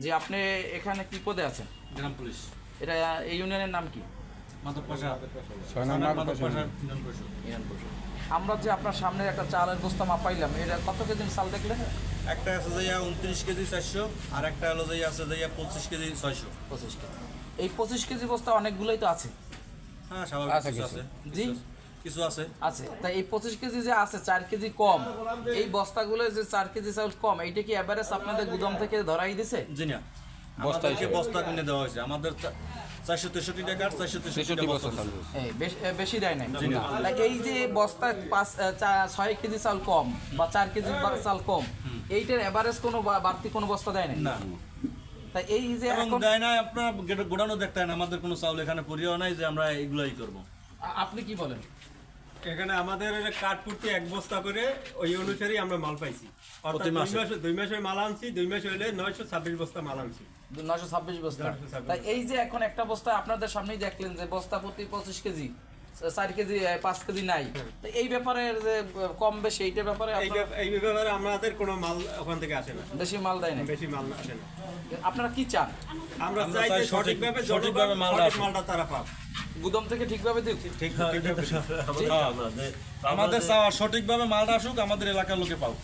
যে আপনি এখানে কি পদে আছেন? গ্রাম পুলিশ। এটা এই ইউনিয়নের নাম কি? মাধবপাশা ইউনিয়ন পরিষদ। আমরা যে আপনার সামনে একটা চালের বস্তা মাপাইলাম, এটা কত কেজি চাল দেখলেন? একটা আছে যাইয়া 29 কেজি 400, আর একটা হলো যাইয়া আছে যাইয়া 25 কেজি 600। 25 কেজি। এই 25 কেজি বস্তা অনেকগুলোই তো আছে। হ্যাঁ, স্বাভাবিক কিছু আছে। জি কিছু আছে। আছে। তাই এই 25 কেজি যে আছে 4 কেজি কম, এই বস্তাগুলো যে 4 কেজি চাল কম, এইটা কি এভারেজ আপনাদের গুদাম থেকে ধরাই দিছে? জি না, আমাদেরকে বস্তা কিনে দেওয়া হয়েছে। আমাদের 463 টাকা 463 বস্তা দিছে। এই বেশি দেয় নাই। তাই এই যে বস্তা 6 কেজি চাল কম বা 4 কেজি চাল কম, এইটার এভারেজ কোনো বাড়তি কোনো বস্তা দেয় নাই? না, তাই এই যে এবং এখন দেয় না। আপনার গোডানো দেখতে হয় না, আমাদের কোনো চাউল এখানে পড়িও নাই যে আমরা এগুলাই করবো। আপনি কি বলেন? এখানে আমাদের কাঠ প্রতি 1 বস্তা করে ওই অনুসারেই আমরা মাল পাইছি। প্রতি মাসে 2 মাসে মাল আনছি, 2 মাস হইলে 926 বস্তা মাল আনছি। 926 বস্তা। 926 তাই এই যে এখন একটা বস্তা আপনাদের সামনেই দেখলেন যে বস্তা প্রতি 25 কেজি, 4 কেজি 5 কেজি নাই। তো এই ব্যাপারে যে কম বেশি এইটার ব্যাপারে এই ব্যাপারে আমাদের কোনো মাল ওখান থেকে আসে না, বেশি মাল দেয় না। বেশি মাল আসে না। আপনারা কি চান? আমরা চাই যে সঠিকভাবে মালটা তারা পাক। গুদাম থেকে ঠিকভাবে দিক। আমাদের চাওয়া সঠিকভাবে মালটা আসুক, আমাদের এলাকার লোকে পাও।